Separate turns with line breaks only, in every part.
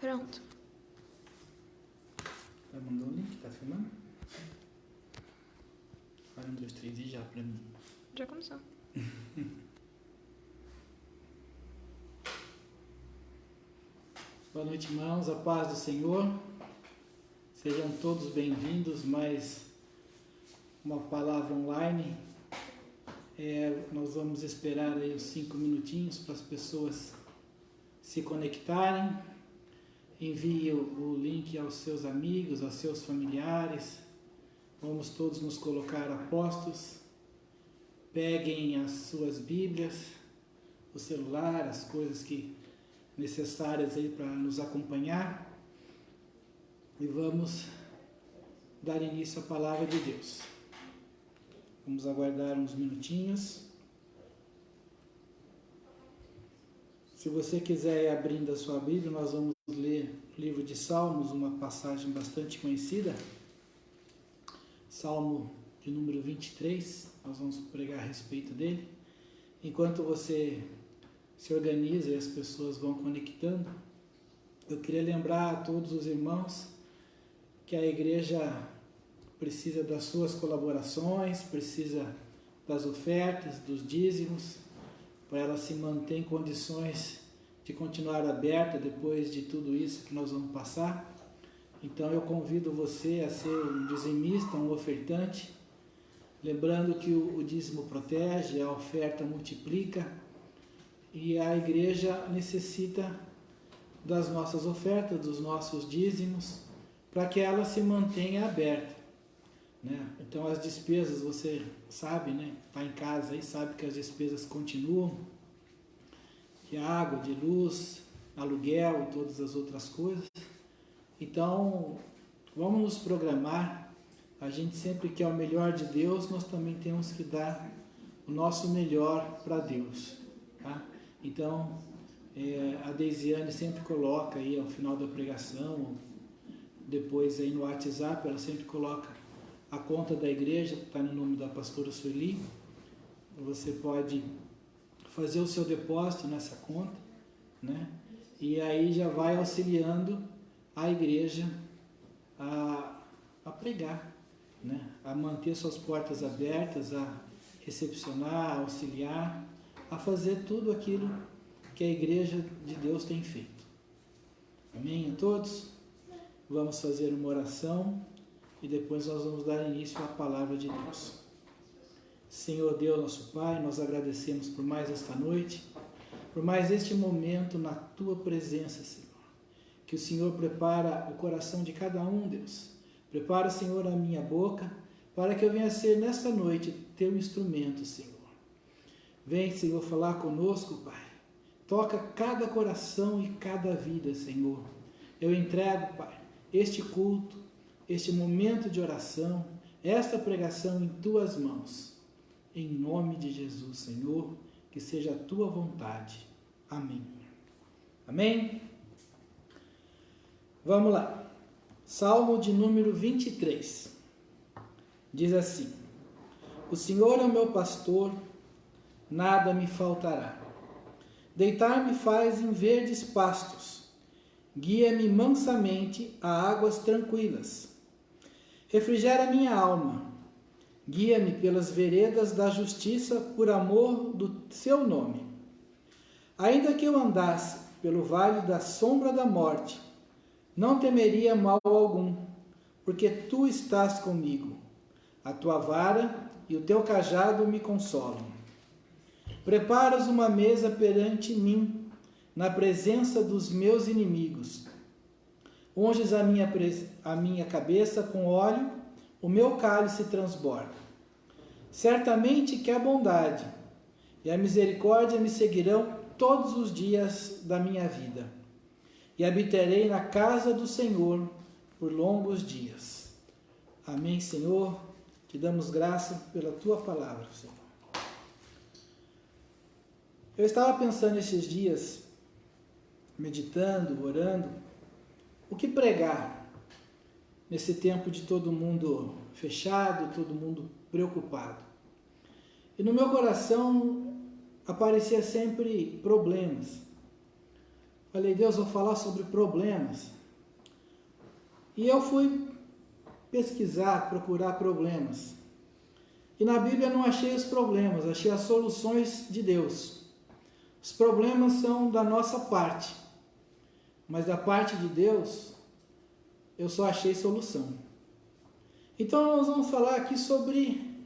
Pronto.
Já mandou o link? Tá filmando? Vai 1, 2, 3 e já pra mim.
Já começou.
Boa noite, irmãos. A paz do Senhor. Sejam todos bem-vindos. Mais uma palavra online. Nós vamos esperar aí uns 5 minutinhos para as pessoas se conectarem. Envie o link aos seus amigos, aos seus familiares. Vamos todos nos colocar a postos. Peguem as suas Bíblias, o celular, as coisas necessárias aí para nos acompanhar. E vamos dar início à palavra de Deus. Vamos aguardar uns minutinhos. Se você quiser ir abrindo a sua Bíblia, nós vamos ler o livro de Salmos, uma passagem bastante conhecida. Salmo de número 23, nós vamos pregar a respeito dele. Enquanto você se organiza e as pessoas vão conectando, eu queria lembrar a todos os irmãos que a igreja precisa das suas colaborações, precisa das ofertas, dos dízimos, para ela se manter em condições de continuar aberta depois de tudo isso que nós vamos passar. Então eu convido você a ser um dizimista, um ofertante, lembrando que o dízimo protege, a oferta multiplica, e a igreja necessita das nossas ofertas, dos nossos dízimos, para que ela se mantenha aberta, né? Então as despesas, você sabe, né? Está em casa aí, sabe que as despesas continuam, de água, de luz, aluguel, todas as outras coisas. Então, vamos nos programar. A gente sempre quer o melhor de Deus, nós também temos que dar o nosso melhor para Deus, tá? Então, a Deisiane sempre coloca aí ao final da pregação, depois aí no WhatsApp, ela sempre coloca a conta da igreja, que está no nome da pastora Sueli. Você pode fazer o seu depósito nessa conta, né? E aí já vai auxiliando a igreja a pregar, né? A manter suas portas abertas, a recepcionar, a auxiliar, a fazer tudo aquilo que a igreja de Deus tem feito. Amém a todos? Vamos fazer uma oração e depois nós vamos dar início à palavra de Deus. Senhor Deus, nosso Pai, nós agradecemos por mais esta noite, por mais este momento na Tua presença, Senhor. Que o Senhor prepara o coração de cada um, Deus. Prepara, Senhor, a minha boca, para que eu venha ser nesta noite Teu instrumento, Senhor. Vem, Senhor, falar conosco, Pai. Toca cada coração e cada vida, Senhor. Eu entrego, Pai, este culto, este momento de oração, esta pregação em Tuas mãos. Em nome de Jesus, Senhor, que seja a Tua vontade. Amém. Amém? Vamos lá. Salmo de número 23. Diz assim: O Senhor é o meu pastor, nada me faltará. Deitar-me faz em verdes pastos, guia-me mansamente a águas tranquilas. Refrigera minha alma, guia-me pelas veredas da justiça por amor do seu nome. Ainda que eu andasse pelo vale da sombra da morte, não temeria mal algum, porque tu estás comigo. A tua vara e o teu cajado me consolam. Preparas uma mesa perante mim, na presença dos meus inimigos. Unges a minha cabeça com óleo, o meu cálice transborda. Certamente que a bondade e a misericórdia me seguirão todos os dias da minha vida, e habitarei na casa do Senhor por longos dias. Amém, Senhor. Te damos graça pela Tua palavra, Senhor. Eu estava pensando esses dias, meditando, orando, o que pregar nesse tempo de todo mundo fechado, todo mundo preocupado. E no meu coração aparecia sempre problemas. Falei, Deus, vou falar sobre problemas. E eu fui pesquisar, procurar problemas. E na Bíblia não achei os problemas, achei as soluções de Deus. Os problemas são da nossa parte, mas da parte de Deus, eu só achei solução. Então nós vamos falar aqui sobre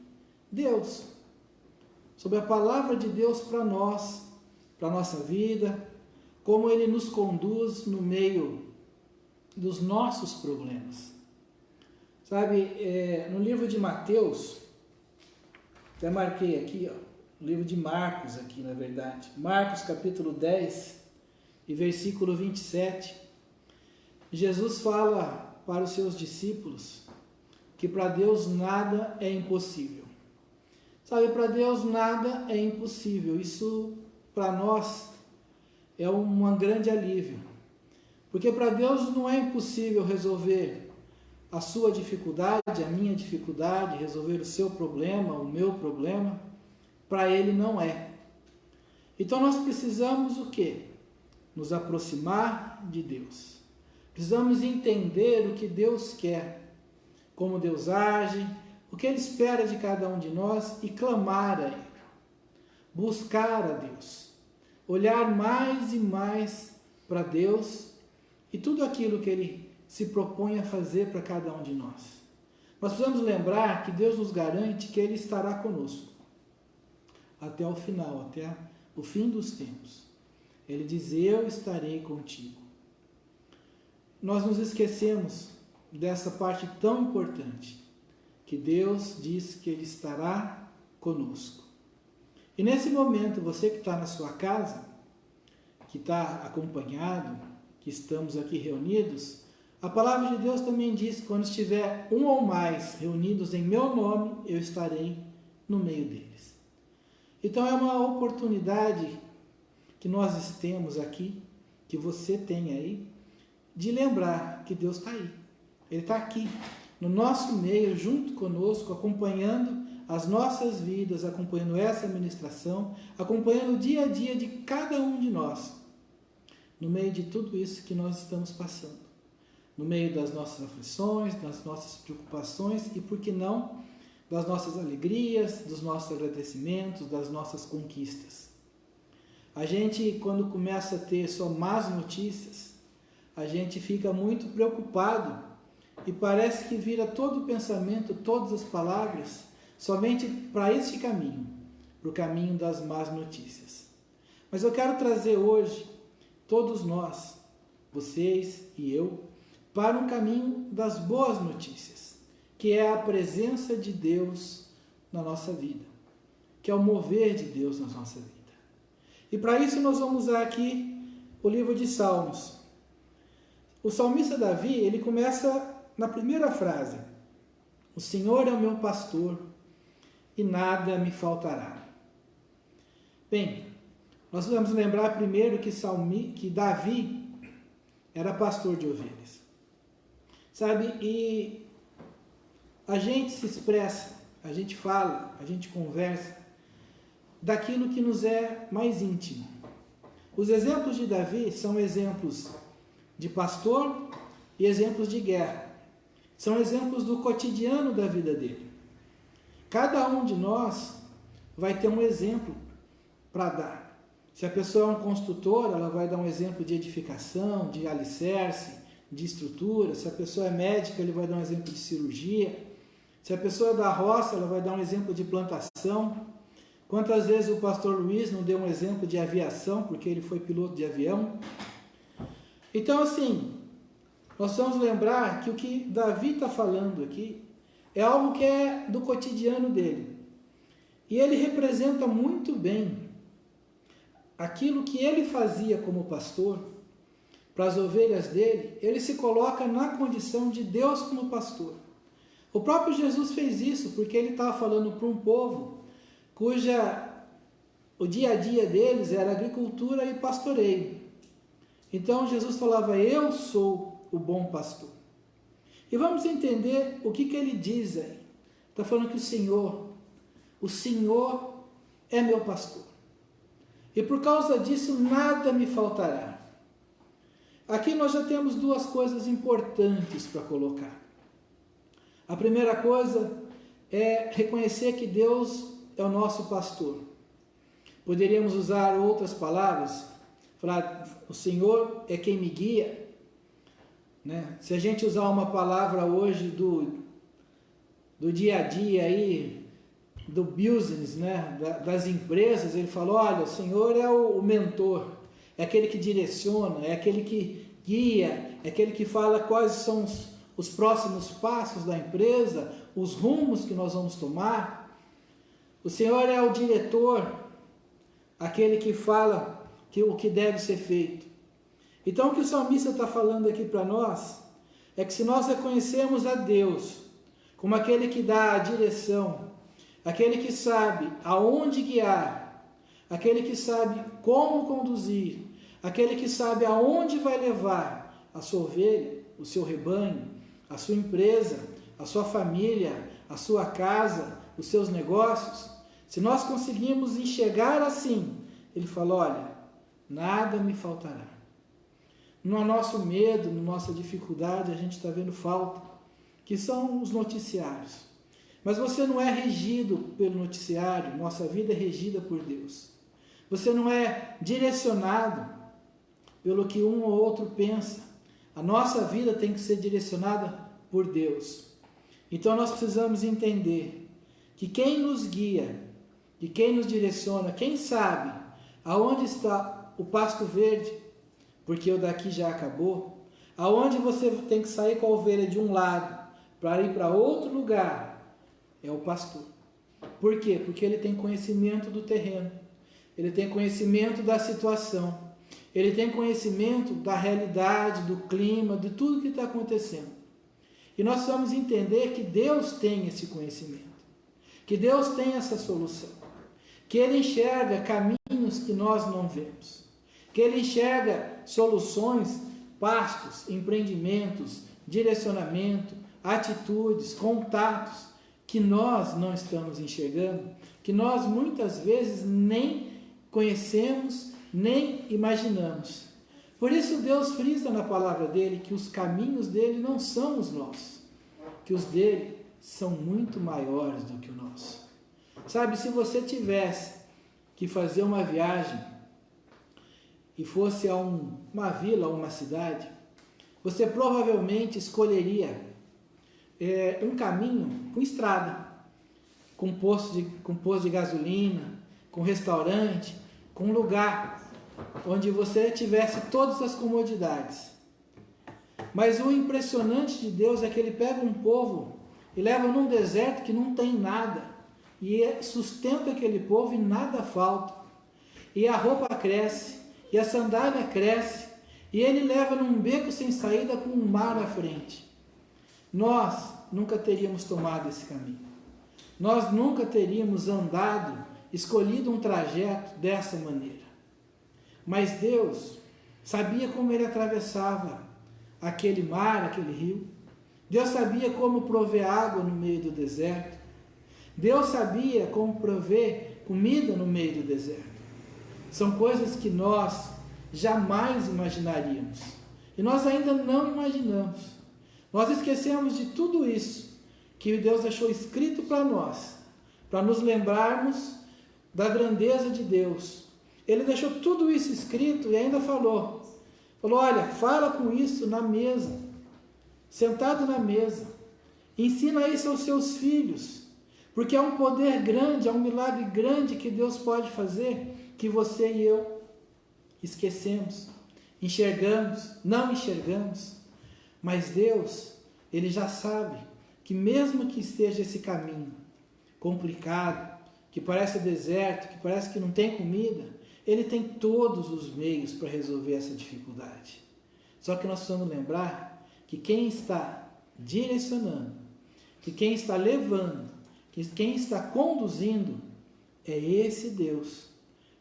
Deus, sobre a palavra de Deus para nós, para a nossa vida, como Ele nos conduz no meio dos nossos problemas. Sabe, no livro de Mateus, até marquei aqui, o livro de Marcos aqui, na verdade. Marcos capítulo 10 e versículo 27. Jesus fala para os seus discípulos que para Deus nada é impossível. Sabe, para Deus nada é impossível. Isso para nós é um grande alívio. Porque para Deus não é impossível resolver a sua dificuldade, a minha dificuldade, resolver o seu problema, o meu problema. Para Ele não é. Então nós precisamos o quê? Nos aproximar de Deus. Precisamos entender o que Deus quer, como Deus age, o que Ele espera de cada um de nós e clamar a Ele. Buscar a Deus. Olhar mais e mais para Deus e tudo aquilo que Ele se propõe a fazer para cada um de nós. Nós precisamos lembrar que Deus nos garante que Ele estará conosco até o final, até o fim dos tempos. Ele diz, eu estarei contigo. Nós nos esquecemos dessa parte tão importante, que Deus diz que Ele estará conosco. E nesse momento, você que está na sua casa, que está acompanhado, que estamos aqui reunidos, a palavra de Deus também diz que quando estiver um ou mais reunidos em meu nome, eu estarei no meio deles. Então é uma oportunidade que nós temos aqui, que você tem aí, de lembrar que Deus está aí. Ele está aqui, no nosso meio, junto conosco, acompanhando as nossas vidas, acompanhando essa ministração, acompanhando o dia a dia de cada um de nós, no meio de tudo isso que nós estamos passando. No meio das nossas aflições, das nossas preocupações e, por que não, das nossas alegrias, dos nossos agradecimentos, das nossas conquistas. A gente, quando começa a ter só más notícias, a gente fica muito preocupado e parece que vira todo o pensamento, todas as palavras, somente para este caminho, para o caminho das más notícias. Mas eu quero trazer hoje, todos nós, vocês e eu, para um caminho das boas notícias, que é a presença de Deus na nossa vida, que é o mover de Deus na nossa vida. E para isso nós vamos usar aqui o livro de Salmos. O salmista Davi, ele começa na primeira frase: o Senhor é o meu pastor e nada me faltará. Bem, nós vamos lembrar primeiro que Davi era pastor de ovelhas. Sabe, e a gente se expressa, a gente fala, a gente conversa daquilo que nos é mais íntimo. Os exemplos de Davi são exemplos de pastor e exemplos de guerra. São exemplos do cotidiano da vida dele. Cada um de nós vai ter um exemplo para dar. Se a pessoa é um construtor, ela vai dar um exemplo de edificação, de alicerce, de estrutura. Se a pessoa é médica, ele vai dar um exemplo de cirurgia. Se a pessoa é da roça, ela vai dar um exemplo de plantação. Quantas vezes o pastor Luiz não deu um exemplo de aviação, porque ele foi piloto de avião? Então, assim, nós vamos lembrar que o que Davi está falando aqui é algo que é do cotidiano dele. E ele representa muito bem aquilo que ele fazia como pastor para as ovelhas dele. Ele se coloca na condição de Deus como pastor. O próprio Jesus fez isso porque ele estava falando para um povo o dia a dia deles era agricultura e pastoreio. Então Jesus falava: eu sou o bom pastor. E vamos entender o que ele diz aí. Está falando que o Senhor é meu pastor. E por causa disso nada me faltará. aqui nós já temos duas coisas importantes para colocar. A primeira coisa é reconhecer que Deus é o nosso pastor. Poderíamos usar outras palavras, falar, o Senhor é quem me guia, né? Se a gente usar uma palavra hoje do dia a dia aí, do business, né? Das empresas, ele falou, olha, o Senhor é o mentor, é aquele que direciona, é aquele que guia, é aquele que fala quais são os próximos passos da empresa, os rumos que nós vamos tomar. O Senhor é o diretor, aquele que fala o que deve ser feito. Então o que o salmista está falando aqui para nós, é que se nós reconhecemos a Deus como aquele que dá a direção, aquele que sabe aonde guiar, aquele que sabe como conduzir, aquele que sabe aonde vai levar a sua ovelha, o seu rebanho, a sua empresa, a sua família, a sua casa, os seus negócios, se nós conseguimos enxergar assim, ele fala, olha, nada me faltará. No nosso medo, na nossa dificuldade, a gente está vendo falta, que são os noticiários. Mas você não é regido pelo noticiário, nossa vida é regida por Deus. Você não é direcionado pelo que um ou outro pensa. A nossa vida tem que ser direcionada por Deus. Então nós precisamos entender que quem nos guia, que quem nos direciona, quem sabe aonde está o pasto verde, porque o daqui já acabou, aonde você tem que sair com a ovelha de um lado para ir para outro lugar, é o pastor. Por quê? Porque ele tem conhecimento do terreno, ele tem conhecimento da situação, ele tem conhecimento da realidade, do clima, de tudo que está acontecendo. E nós precisamos entender que Deus tem esse conhecimento, que Deus tem essa solução, que Ele enxerga caminhos que nós não vemos, que Ele enxerga soluções, pastos, empreendimentos, direcionamento, atitudes, contatos que nós não estamos enxergando, que nós muitas vezes nem conhecemos, nem imaginamos. Por isso Deus frisa na palavra dele que os caminhos dele não são os nossos, que os dele são muito maiores do que o nosso. Sabe, se você tivesse que fazer uma viagem e fosse a uma vila, a uma cidade, você provavelmente escolheria um caminho com estrada, com posto de gasolina, com restaurante, com um lugar onde você tivesse todas as comodidades. Mas o impressionante de Deus é que Ele pega um povo e leva num deserto que não tem nada, e sustenta aquele povo e nada falta, e a roupa cresce, e a sandália cresce, e Ele leva num beco sem saída com um mar à frente. Nós nunca teríamos tomado esse caminho, nós nunca teríamos andado, escolhido um trajeto dessa maneira. Mas Deus sabia como Ele atravessava aquele mar, aquele rio. Deus sabia como prover água no meio do deserto. Deus sabia como prover comida no meio do deserto. São coisas que nós jamais imaginaríamos. E nós ainda não imaginamos. Nós esquecemos de tudo isso que Deus deixou escrito para nós, para nos lembrarmos da grandeza de Deus. Ele deixou tudo isso escrito e ainda falou, olha, fala com isso na mesa, sentado na mesa, ensina isso aos seus filhos, porque é um poder grande, é um milagre grande que Deus pode fazer, que você e eu esquecemos, enxergamos, não enxergamos, mas Deus, Ele já sabe que mesmo que esteja esse caminho complicado, que parece deserto, que parece que não tem comida, Ele tem todos os meios para resolver essa dificuldade. Só que nós precisamos lembrar que quem está direcionando, que quem está levando, que quem está conduzindo é esse Deus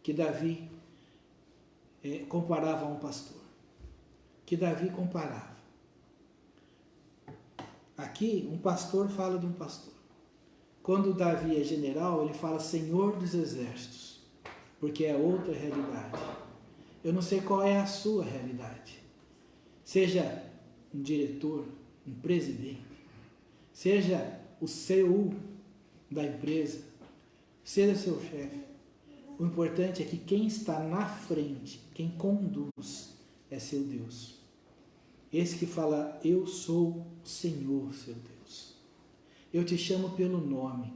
que Davi comparava a um pastor. Que Davi comparava. Aqui, um pastor fala de um pastor. Quando Davi é general, ele fala Senhor dos Exércitos, porque é outra realidade. Eu não sei qual é a sua realidade. seja um diretor, um presidente, seja o CEO da empresa, seja seu chefe. O importante é que quem está na frente, quem conduz, é seu Deus. Esse que fala, eu sou o Senhor, seu Deus. Eu te chamo pelo nome.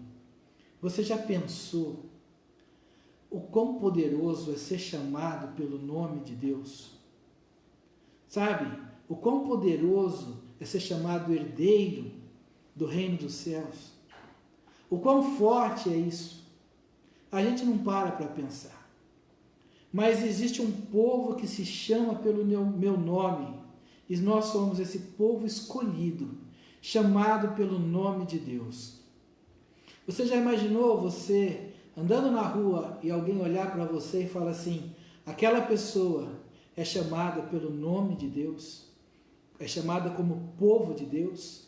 Você já pensou o quão poderoso é ser chamado pelo nome de Deus? Sabe, o quão poderoso é ser chamado herdeiro do reino dos céus? O quão forte é isso? A gente não para pensar. Mas existe um povo que se chama pelo meu nome, e nós somos esse povo escolhido, chamado pelo nome de Deus. Você já imaginou você andando na rua e alguém olhar para você e falar assim, aquela pessoa é chamada pelo nome de Deus, é chamada como povo de Deus,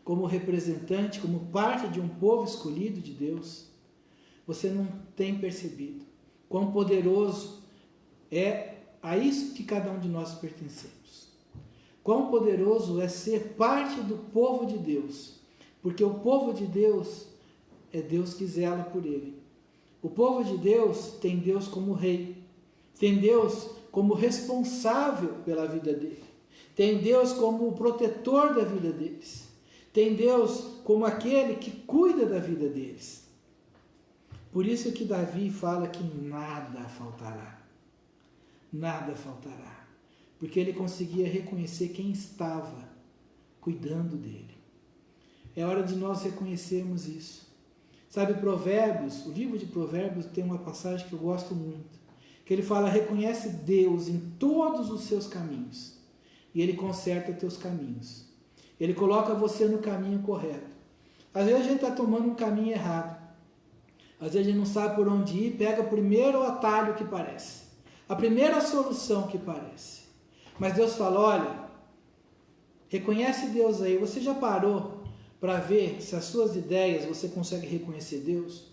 como representante, como parte de um povo escolhido de Deus? Você não tem percebido quão poderoso é a isso que cada um de nós pertencemos. Quão poderoso é ser parte do povo de Deus, porque o povo de Deus é Deus que zela por ele. O povo de Deus tem Deus como rei, tem Deus como responsável pela vida dele, tem Deus como o protetor da vida deles, tem Deus como aquele que cuida da vida deles. Por isso que Davi fala que nada faltará, nada faltará, porque ele conseguia reconhecer quem estava cuidando dele. É hora de nós reconhecermos isso. Sabe, Provérbios, o livro de Provérbios tem uma passagem que eu gosto muito, que ele fala, reconhece Deus em todos os seus caminhos, e ele conserta teus caminhos. Ele coloca você no caminho correto. Às vezes a gente está tomando um caminho errado. Às vezes a gente não sabe por onde ir, pega o primeiro atalho que parece, a primeira solução que parece. Mas Deus fala, olha, reconhece Deus aí. Você já parou para ver se as suas ideias você consegue reconhecer Deus?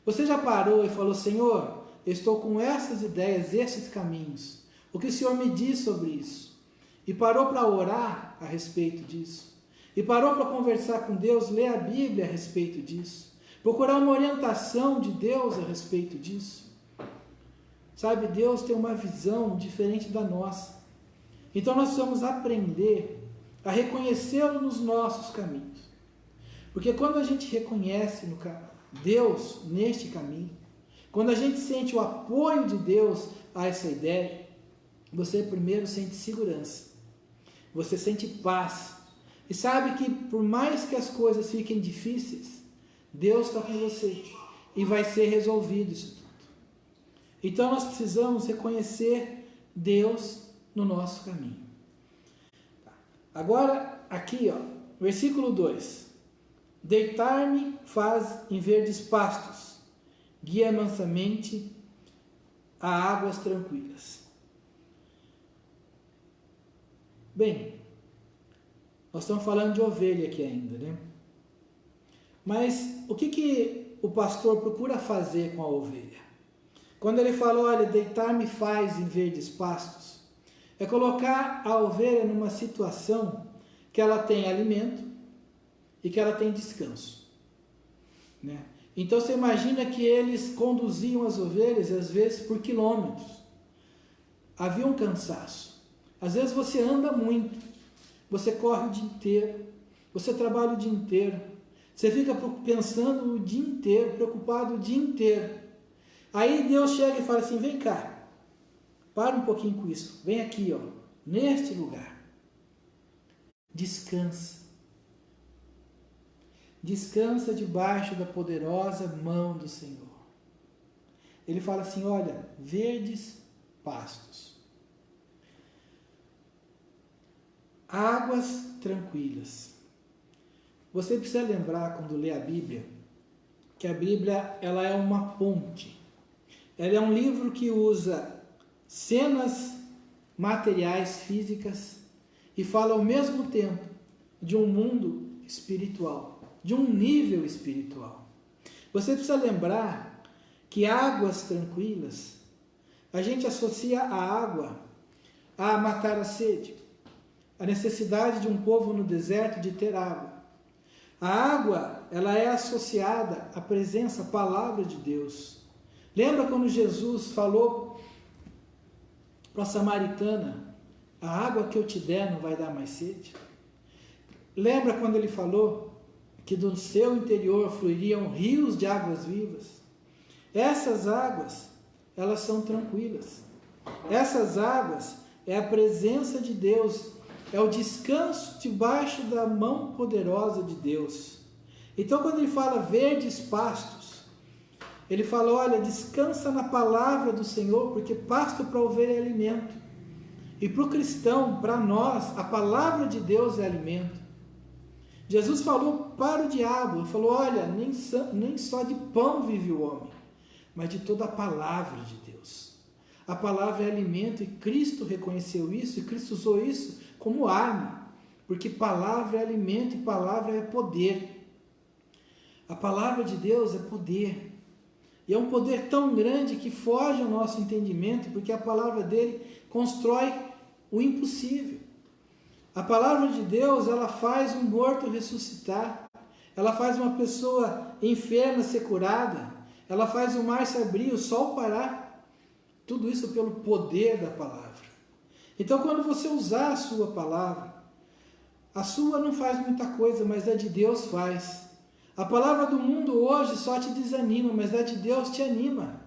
Você já parou e falou, Senhor, eu estou com essas ideias, esses caminhos. O que o Senhor me diz sobre isso? E parou para orar a respeito disso. E parou para conversar com Deus, ler a Bíblia a respeito disso. Procurar uma orientação de Deus a respeito disso. Sabe, Deus tem uma visão diferente da nossa. Então nós precisamos aprender a reconhecê-lo nos nossos caminhos. Porque quando a gente reconhece Deus neste caminho, quando a gente sente o apoio de Deus a essa ideia, você primeiro sente segurança, você sente paz, e sabe que por mais que as coisas fiquem difíceis, Deus está com você, e vai ser resolvido isso tudo. Então nós precisamos reconhecer Deus no nosso caminho. Agora, aqui, versículo 2. Deitar-me faz em verdes pastos, guia mansamente a águas tranquilas. Bem, nós estamos falando de ovelha aqui ainda, né? Mas o que o pastor procura fazer com a ovelha? Quando ele fala, olha, deitar-me faz em verdes pastos, é colocar a ovelha numa situação que ela tem alimento e que ela tem descanso, né? Então você imagina que eles conduziam as ovelhas às vezes por quilômetros. Havia um cansaço. Às vezes você anda muito, você corre o dia inteiro, você trabalha o dia inteiro, você fica pensando o dia inteiro, preocupado o dia inteiro. Aí Deus chega e fala assim, vem cá, para um pouquinho com isso, vem aqui, neste lugar, descansa. Descansa debaixo da poderosa mão do Senhor. Ele fala assim, olha, verdes pastos, águas tranquilas. Você precisa lembrar, quando lê a Bíblia, que a Bíblia ela é uma ponte. Ela é um livro que usa cenas materiais, físicas, e fala ao mesmo tempo de um mundo espiritual, de um nível espiritual. Você precisa lembrar que águas tranquilas, a gente associa a água a matar a sede. a necessidade de um povo no deserto de ter água. A água, ela é associada à presença, à palavra de Deus. Lembra quando Jesus falou para a samaritana, a água que eu te der não vai dar mais sede? Lembra quando ele falou que do seu interior fluiriam rios de águas vivas? Essas águas, elas são tranquilas. Essas águas é a presença de Deus, é o descanso debaixo da mão poderosa de Deus. Então, quando ele fala verdes pastos, ele fala, olha, descansa na palavra do Senhor, porque pasto para ovelha é alimento. E para o cristão, para nós, a palavra de Deus é alimento. Jesus falou para o diabo, ele falou, olha, nem só de pão vive o homem, mas de toda a palavra de Deus. A palavra é alimento e Cristo reconheceu isso, e Cristo usou isso como arma, porque palavra é alimento e palavra é poder. A palavra de Deus é poder, e é um poder tão grande que foge ao nosso entendimento, porque a palavra dele constrói o impossível. A palavra de Deus, ela faz um morto ressuscitar, ela faz uma pessoa enferma ser curada, ela faz o mar se abrir, o sol parar. Tudo isso pelo poder da palavra. Então, quando você usar a sua palavra, a sua não faz muita coisa, mas a de Deus faz. A palavra do mundo hoje só te desanima, mas a de Deus te anima.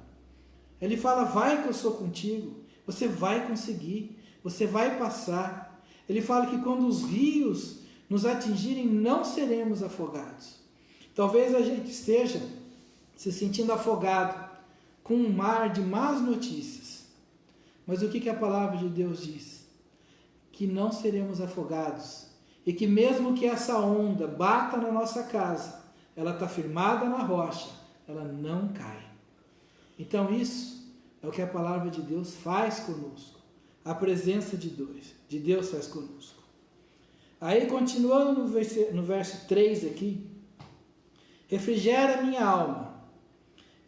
Ele fala, vai que eu sou contigo, você vai conseguir, você vai passar. Ele fala que quando os rios nos atingirem, não seremos afogados. Talvez a gente esteja se sentindo afogado com um mar de más notícias. Mas o que a palavra de Deus diz? Que não seremos afogados. E que mesmo que essa onda bata na nossa casa, ela está firmada na rocha, ela não cai. Então isso é o que a palavra de Deus faz conosco. A presença de Deus faz conosco. Aí continuando no verso 3 aqui, refrigera minha alma,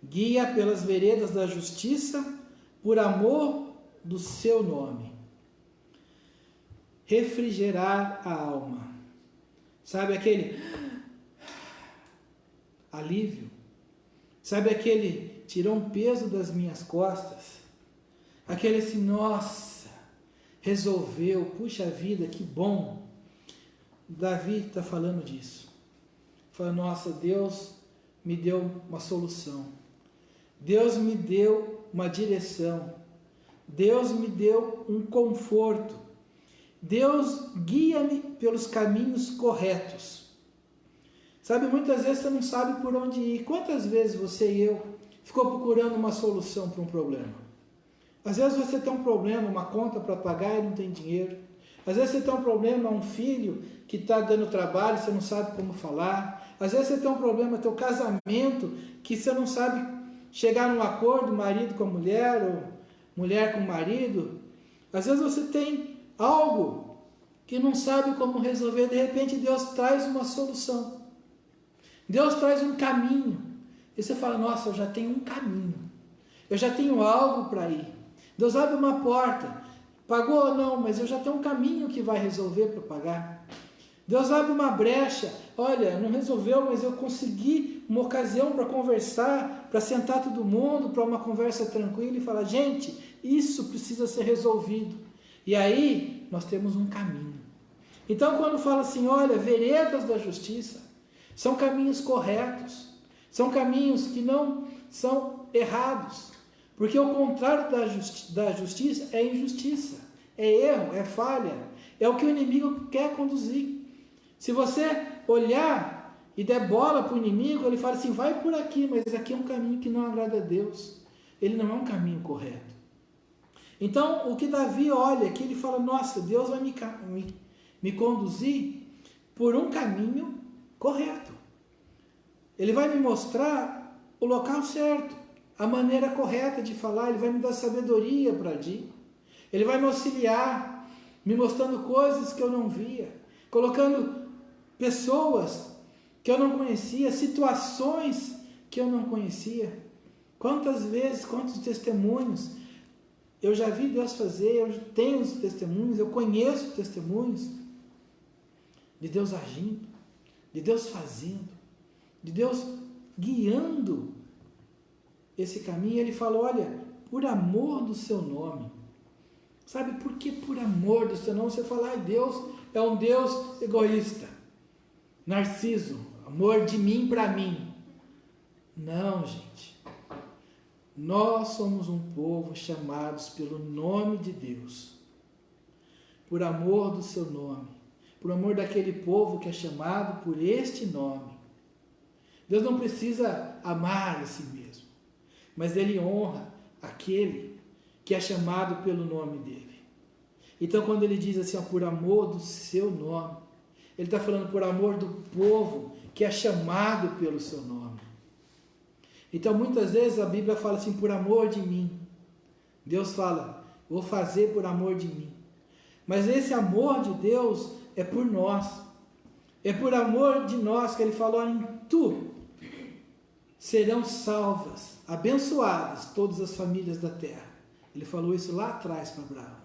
guia pelas veredas da justiça, por amor do seu nome. Refrigerar a alma. Sabe aquele alívio? Sabe aquele tirou um peso das minhas costas? Aquele assim, nossa, resolveu, puxa vida, que bom. Davi está falando disso. Fala, nossa, Deus me deu uma solução. Deus me deu uma direção. Deus me deu um conforto. Deus guia-me pelos caminhos corretos. Sabe, muitas vezes você não sabe por onde ir. Quantas vezes você e eu ficou procurando uma solução para um problema? Às vezes você tem um problema, uma conta para pagar e não tem dinheiro. Às vezes você tem um problema, um filho que está dando trabalho e você não sabe como falar. Às vezes você tem um problema, teu casamento, que você não sabe chegar num acordo, marido com a mulher, ou mulher com o marido. Às vezes você tem algo que não sabe como resolver, de repente Deus traz uma solução. Deus traz um caminho. E você fala, nossa, eu já tenho um caminho. Eu já tenho algo para ir. Deus abre uma porta. Pagou ou não, mas eu já tenho um caminho que vai resolver para pagar. Deus abre uma brecha. Olha, não resolveu, mas eu consegui uma ocasião para conversar, para sentar todo mundo, para uma conversa tranquila e falar, gente, isso precisa ser resolvido. E aí, nós temos um caminho. Então, quando fala assim, olha, veredas da justiça, são caminhos corretos, são caminhos que não são errados, porque o contrário da justiça é injustiça, é erro, é falha, é o que o inimigo quer conduzir. Se você olhar e der bola para o inimigo, ele fala assim, vai por aqui, mas aqui é um caminho que não agrada a Deus. Ele não é um caminho correto. Então, o que Davi olha aqui, ele fala, nossa, Deus vai me conduzir por um caminho correto. Ele vai me mostrar o local certo, a maneira correta de falar, ele vai me dar sabedoria para agir. Ele vai me auxiliar, me mostrando coisas que eu não via, colocando pessoas que eu não conhecia, situações que eu não conhecia. Quantas vezes, quantos testemunhos eu já vi Deus fazer, eu tenho os testemunhos, eu conheço os testemunhos de Deus agindo, de Deus fazendo, de Deus guiando esse caminho. Ele falou, olha, por amor do seu nome. Sabe por que por amor do seu nome? Você fala, Deus é um Deus egoísta, narciso, amor de mim para mim. Não, gente. Nós somos um povo chamados pelo nome de Deus, por amor do seu nome, por amor daquele povo que é chamado por este nome. Deus não precisa amar a si mesmo, mas Ele honra aquele que é chamado pelo nome dEle. Então, quando Ele diz assim, por amor do seu nome, Ele está falando por amor do povo que é chamado pelo seu nome. Então, muitas vezes a Bíblia fala assim, por amor de mim. Deus fala, vou fazer por amor de mim. Mas esse amor de Deus é por nós. É por amor de nós que Ele falou, em tu serão salvas, abençoadas todas as famílias da terra. Ele falou isso lá atrás para Abraão.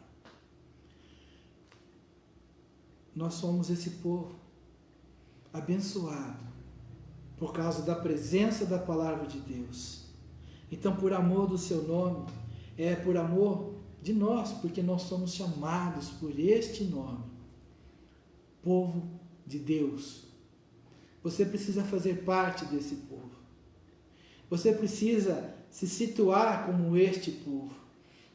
Nós somos esse povo abençoado por causa da presença da palavra de Deus. Então, por amor do seu nome, é por amor de nós, porque nós somos chamados por este nome, povo de Deus. Você precisa fazer parte desse povo. Você precisa se situar como este povo.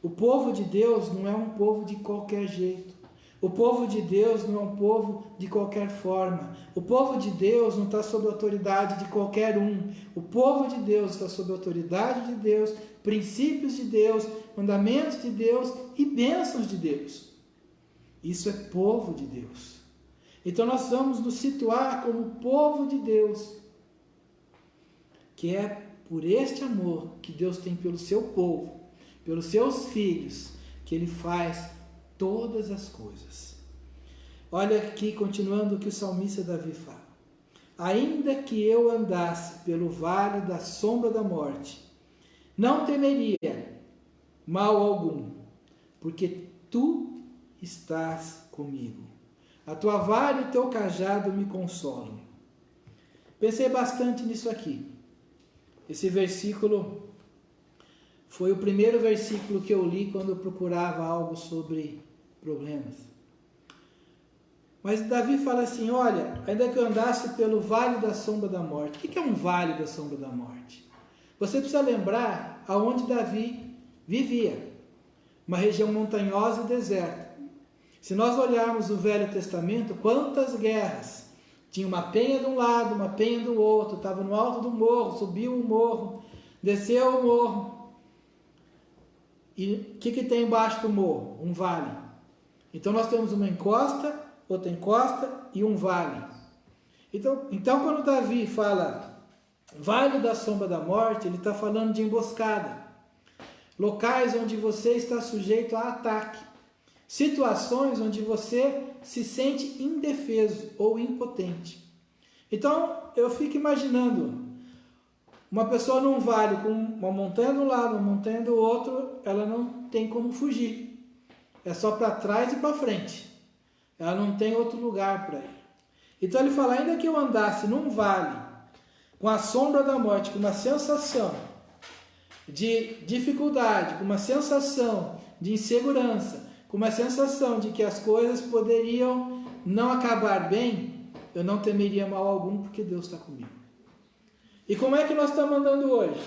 O povo de Deus não é um povo de qualquer jeito. O povo de Deus não é um povo de qualquer forma. O povo de Deus não está sob a autoridade de qualquer um. O povo de Deus está sob a autoridade de Deus, princípios de Deus, mandamentos de Deus e bênçãos de Deus. Isso é povo de Deus. Então nós vamos nos situar como povo de Deus, que é por este amor que Deus tem pelo seu povo, pelos seus filhos, que Ele faz todas as coisas. Olha aqui, continuando o que o salmista Davi fala. Ainda que eu andasse pelo vale da sombra da morte, não temeria mal algum, porque tu estás comigo. A tua vara e o teu cajado me consolam. Pensei bastante nisso aqui. Esse versículo foi o primeiro versículo que eu li quando eu procurava algo sobre problemas. Mas Davi fala assim, olha, ainda que eu andasse pelo vale da sombra da morte. O que é um vale da sombra da morte? Você precisa lembrar aonde Davi vivia. Uma região montanhosa e deserta. Se nós olharmos o Velho Testamento, quantas guerras. Tinha uma penha de um lado, uma penha do outro, estava no alto do morro, subiu o morro, desceu o morro. E o que tem embaixo do morro? Um vale. Então nós temos uma encosta, outra encosta e um vale. Então quando Davi fala vale da sombra da morte, ele está falando de emboscada. Locais onde você está sujeito a ataque. Situações onde você se sente indefeso ou impotente. Então eu fico imaginando uma pessoa num vale com uma montanha de um lado, uma montanha do outro, ela não tem como fugir. É só para trás e para frente. Ela não tem outro lugar para ir. Então ele fala, ainda que eu andasse num vale, com a sombra da morte, com uma sensação de dificuldade, com uma sensação de insegurança, com uma sensação de que as coisas poderiam não acabar bem, eu não temeria mal algum, porque Deus está comigo. E como é que nós estamos andando hoje?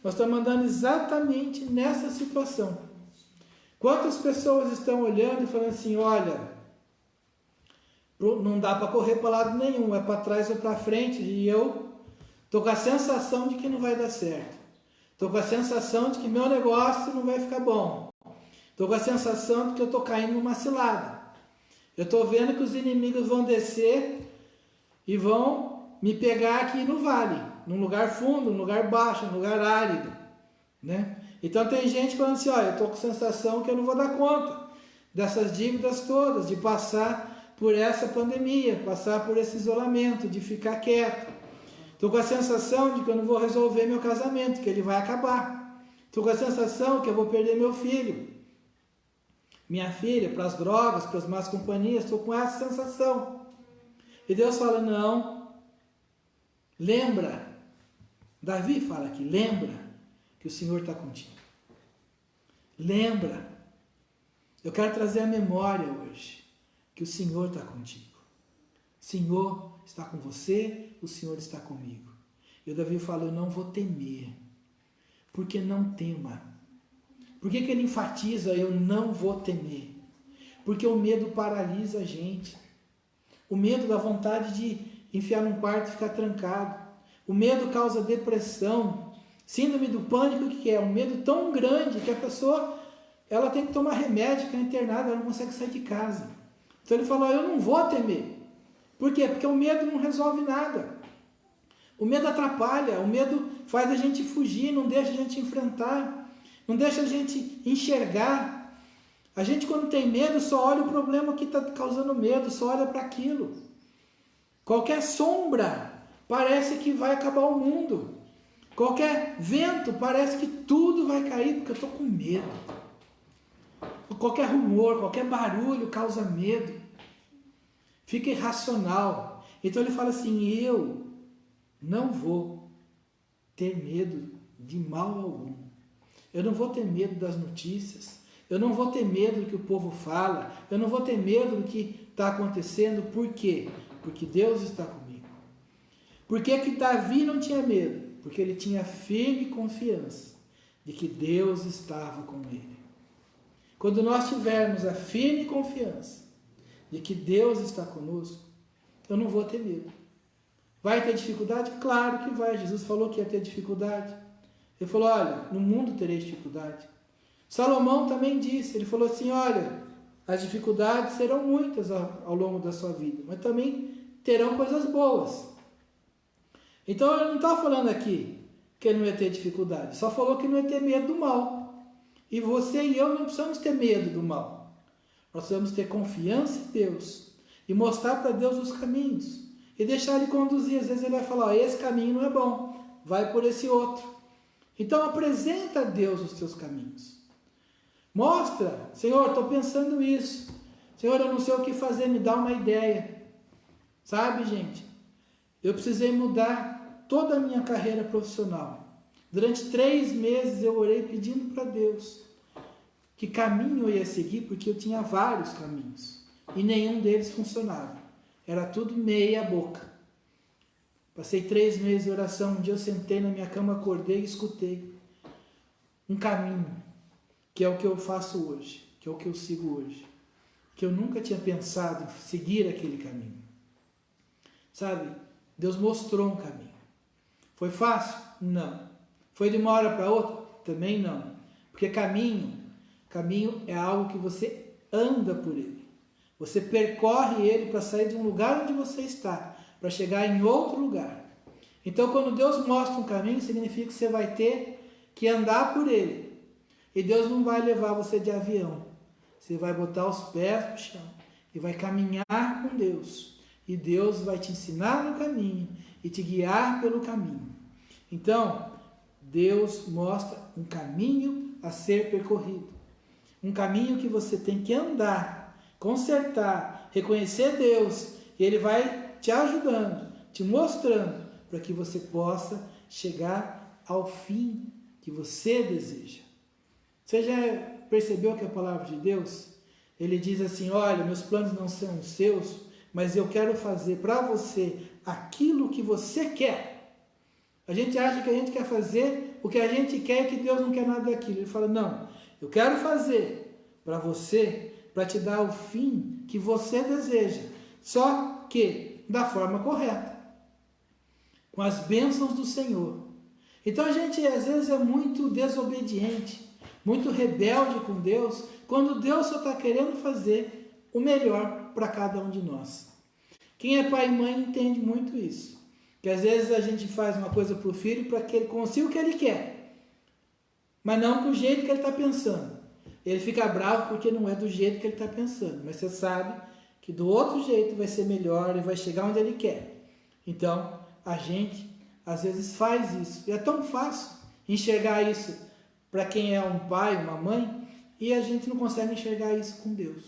Nós estamos andando exatamente nessa situação. Quantas pessoas estão olhando e falando assim, olha, não dá para correr para lado nenhum, é para trás ou para frente, e eu estou com a sensação de que não vai dar certo. Estou com a sensação de que meu negócio não vai ficar bom. Estou com a sensação de que eu estou caindo numa cilada. Eu estou vendo que os inimigos vão descer e vão me pegar aqui no vale, num lugar fundo, num lugar baixo, num lugar árido, né? Então tem gente falando assim, olha, eu estou com a sensação que eu não vou dar conta dessas dívidas todas, de passar por essa pandemia, passar por esse isolamento, de ficar quieto. Estou com a sensação de que eu não vou resolver meu casamento, que ele vai acabar. Estou com a sensação que eu vou perder meu filho, minha filha, para as drogas, para as más companhias. Estou com essa sensação. E Deus fala, não. Lembra. Davi fala aqui, lembra que o Senhor está contigo. Lembra. Eu quero trazer a memória hoje que o Senhor está contigo. O Senhor está com você, o Senhor está comigo. E o Davi fala, eu não vou temer. Porque não tema. Por que ele enfatiza, eu não vou temer? Porque o medo paralisa a gente. O medo dá vontade de enfiar num quarto e ficar trancado. O medo causa depressão. Síndrome do pânico, o que é? Um medo tão grande que a pessoa ela tem que tomar remédio, ficar internada, ela não consegue sair de casa. Então ele falou, eu não vou temer. Por quê? Porque o medo não resolve nada. O medo atrapalha, o medo faz a gente fugir, não deixa a gente enfrentar, não deixa a gente enxergar. A gente, quando tem medo, só olha o problema que está causando medo, só olha para aquilo. Qualquer sombra parece que vai acabar o mundo. Qualquer vento parece que tudo vai cair, porque eu estou com medo. Qualquer rumor, qualquer barulho causa medo. Fica irracional. Então ele fala assim, eu não vou ter medo de mal algum. Eu não vou ter medo das notícias. Eu não vou ter medo do que o povo fala. Eu não vou ter medo do que está acontecendo. Por quê? Porque Deus está comigo. Por que que Davi não tinha medo? Porque ele tinha firme confiança de que Deus estava com ele. Quando nós tivermos a firme confiança de que Deus está conosco, eu não vou ter medo. Vai ter dificuldade? Claro que vai. Jesus falou que ia ter dificuldade. Ele falou, olha, no mundo tereis dificuldade. Salomão também disse, ele falou assim, olha, as dificuldades serão muitas ao longo da sua vida, mas também terão coisas boas. Então ele não está falando aqui que ele não ia ter dificuldade, só falou que não ia ter medo do mal. E você e eu não precisamos ter medo do mal. Nós precisamos ter confiança em Deus e mostrar para Deus os caminhos e deixar Ele conduzir. Às vezes Ele vai falar, esse caminho não é bom, vai por esse outro. Então apresenta a Deus os teus caminhos. Mostra, Senhor, estou pensando isso. Senhor, eu não sei o que fazer, me dá uma ideia. Sabe, gente? Eu precisei mudar toda a minha carreira profissional. Durante 3 meses eu orei pedindo para Deus que caminho eu ia seguir, porque eu tinha vários caminhos e nenhum deles funcionava. Era tudo meia boca. Passei 3 meses de oração. Um dia eu sentei na minha cama, acordei e escutei um caminho, que é o que eu faço hoje, que é o que eu sigo hoje, que eu nunca tinha pensado em seguir aquele caminho. Sabe? Deus mostrou um caminho. Foi fácil? Não. Foi de uma hora para outra? Também não. Porque caminho é algo que você anda por ele. Você percorre ele para sair de um lugar onde você está, para chegar em outro lugar. Então, quando Deus mostra um caminho, significa que você vai ter que andar por ele. E Deus não vai levar você de avião. Você vai botar os pés no chão e vai caminhar com Deus. E Deus vai te ensinar no caminho e te guiar pelo caminho. Então, Deus mostra um caminho a ser percorrido. Um caminho que você tem que andar, consertar, reconhecer Deus. E Ele vai te ajudando, te mostrando, para que você possa chegar ao fim que você deseja. Você já percebeu que a palavra de Deus, Ele diz assim, olha, meus planos não são os seus, mas eu quero fazer para você aquilo que você quer. A gente acha que a gente quer fazer o que a gente quer e que Deus não quer nada daquilo. Ele fala, não, eu quero fazer para você, para te dar o fim que você deseja, só que da forma correta, com as bênçãos do Senhor. Então a gente às vezes é muito desobediente, muito rebelde com Deus, quando Deus só está querendo fazer o melhor para cada um de nós. Quem é pai e mãe entende muito isso. Que às vezes a gente faz uma coisa para o filho para que ele consiga o que ele quer, mas não do jeito que ele está pensando. Ele fica bravo porque não é do jeito que ele está pensando, mas você sabe que do outro jeito vai ser melhor e vai chegar onde ele quer. Então, a gente às vezes faz isso. E é tão fácil enxergar isso para quem é um pai, uma mãe, e a gente não consegue enxergar isso com Deus.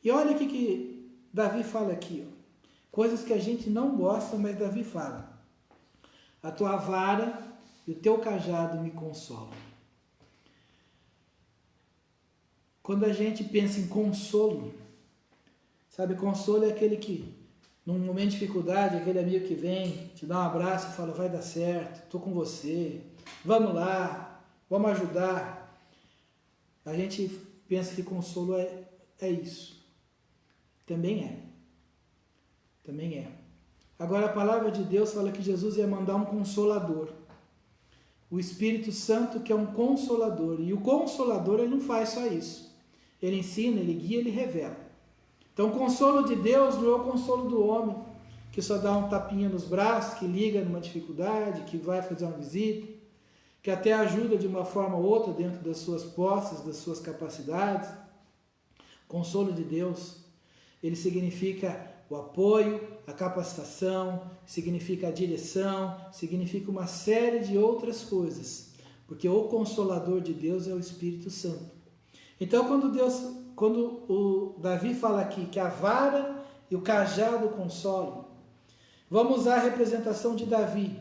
E olha o que Davi fala aqui, ó. Coisas que a gente não gosta, mas Davi fala: a tua vara e o teu cajado me consolam. Quando a gente pensa em consolo, sabe, consolo é aquele que, num momento de dificuldade, aquele amigo que vem, te dá um abraço e fala: vai dar certo, estou com você, vamos lá, vamos ajudar. A gente pensa que consolo é isso. Também é. Também é. Agora a palavra de Deus fala que Jesus ia mandar um consolador. O Espírito Santo, que é um consolador. E o consolador, ele não faz só isso. Ele ensina, ele guia, ele revela. Então o consolo de Deus não é o consolo do homem, que só dá um tapinha nos braços, que liga numa dificuldade, que vai fazer uma visita, que até ajuda de uma forma ou outra dentro das suas posses, das suas capacidades. Consolo de Deus, ele significa o apoio, a capacitação, significa a direção, significa uma série de outras coisas, porque o Consolador de Deus é o Espírito Santo. Então, quando o Davi fala aqui que a vara e o cajado consolam, vamos usar a representação de Davi,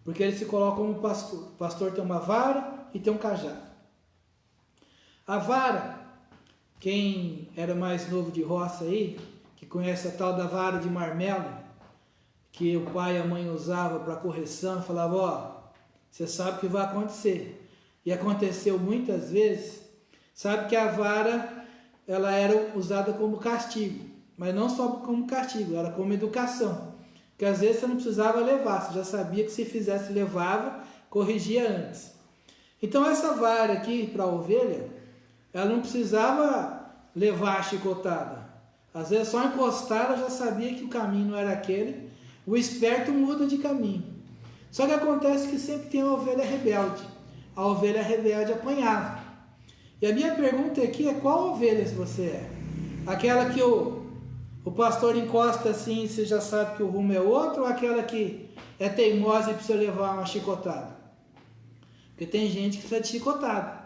porque ele se coloca como pastor. O pastor tem uma vara e tem um cajado. A vara, quem era mais novo de roça aí, que conhece a tal da vara de marmelo, que o pai e a mãe usavam para correção, falava: ó, você sabe o que vai acontecer. E aconteceu muitas vezes. Sabe que a vara, ela era usada como castigo, mas não só como castigo, era como educação. Porque às vezes você não precisava levar, você já sabia que se fizesse levava, corrigia antes. Então essa vara aqui para a ovelha, ela não precisava levar a chicotada. Às vezes só encostar ela já sabia que o caminho não era aquele. O esperto muda de caminho. Só que acontece que sempre tem uma ovelha rebelde. A ovelha rebelde apanhava. E a minha pergunta aqui é: qual ovelha você é? Aquela que o pastor encosta assim e você já sabe que o rumo é outro, ou aquela que é teimosa e precisa levar uma chicotada? Porque tem gente que precisa de chicotada.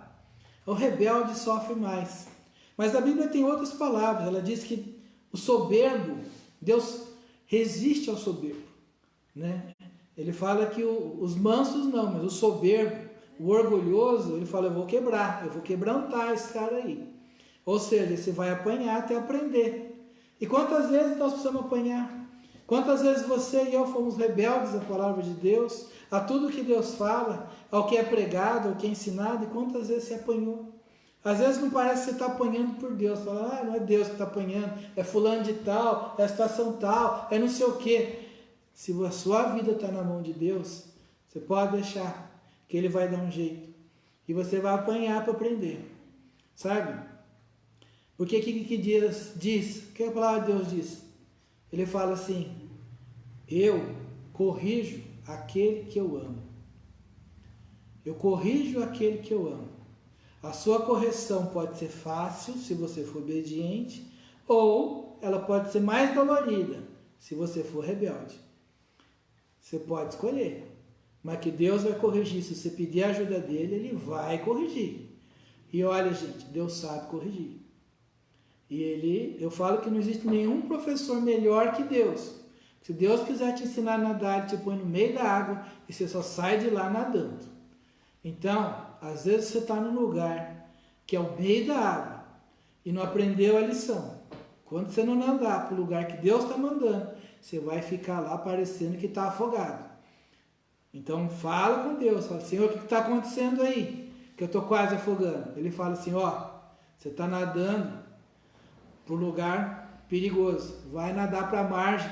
O rebelde sofre mais. Mas a Bíblia tem outras palavras. Ela diz que o soberbo, Deus resiste ao soberbo, né? Ele fala que os mansos não, mas o soberbo, o orgulhoso, ele fala: eu vou quebrantar esse cara aí. Ou seja, você vai apanhar até aprender. E quantas vezes nós precisamos apanhar? Quantas vezes você e eu fomos rebeldes à palavra de Deus, a tudo que Deus fala, ao que é pregado, ao que é ensinado, e quantas vezes você apanhou? Às vezes não parece que você está apanhando por Deus. Fala: não é Deus que está apanhando, é fulano de tal, é a situação tal, é não sei o quê. Se a sua vida está na mão de Deus, você pode deixar que Ele vai dar um jeito. E você vai apanhar para aprender. Sabe? Porque o que Deus diz? O que a palavra de Deus diz? Ele fala assim: eu corrijo aquele que eu amo. Eu corrijo aquele que eu amo. A sua correção pode ser fácil, se você for obediente, ou ela pode ser mais dolorida, se você for rebelde. Você pode escolher. Mas que Deus vai corrigir. Se você pedir a ajuda dele, Ele vai corrigir. E olha, gente, Deus sabe corrigir. E eu falo que não existe nenhum professor melhor que Deus. Se Deus quiser te ensinar a nadar, Ele te põe no meio da água e você só sai de lá nadando. Então, às vezes você está num lugar que é o meio da água e não aprendeu a lição. Quando você não andar para o lugar que Deus está mandando, você vai ficar lá parecendo que está afogado. Então fala com Deus, fala: Senhor, o que está acontecendo aí? Que eu estou quase afogando. Ele fala assim: ó, você está nadando para um lugar perigoso, vai nadar para a margem,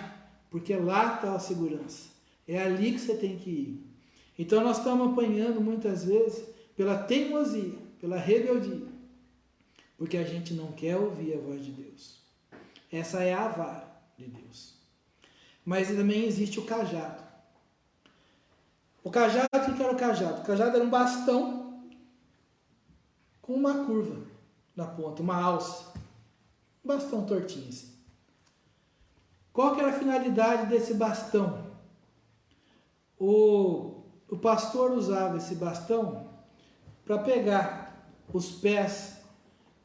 porque lá está a segurança. É ali que você tem que ir. Então nós estamos apanhando muitas vezes pela teimosia, pela rebeldia, porque a gente não quer ouvir a voz de Deus. Essa é a vara de Deus. Mas também existe o cajado. O cajado, o que era o cajado? O cajado era um bastão com uma curva na ponta, uma alça. Um bastão tortinho assim. Qual que era a finalidade desse bastão? O pastor usava esse bastão para pegar os pés,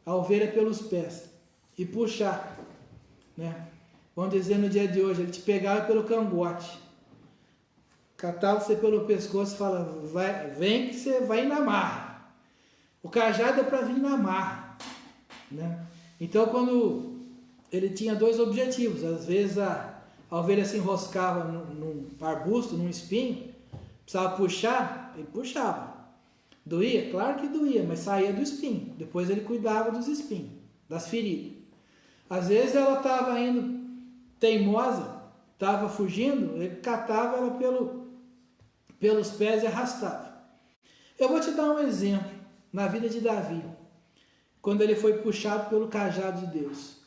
a ovelha pelos pés e puxar, né? Vamos dizer no dia de hoje, ele te pegava pelo cangote, catava você pelo pescoço e fala, vem que você vai na marra. O cajado é para vir na marra, né? Então quando ele tinha dois objetivos, às vezes a ovelha se enroscava num arbusto, num espinho, precisava puxar, ele puxava. Doía? Claro que doía, mas saía do espinho. Depois ele cuidava dos espinhos, das feridas. Às vezes ela estava indo teimosa, estava fugindo, ele catava ela pelos pés e arrastava. Eu vou te dar um exemplo na vida de Davi, quando ele foi puxado pelo cajado de Deus.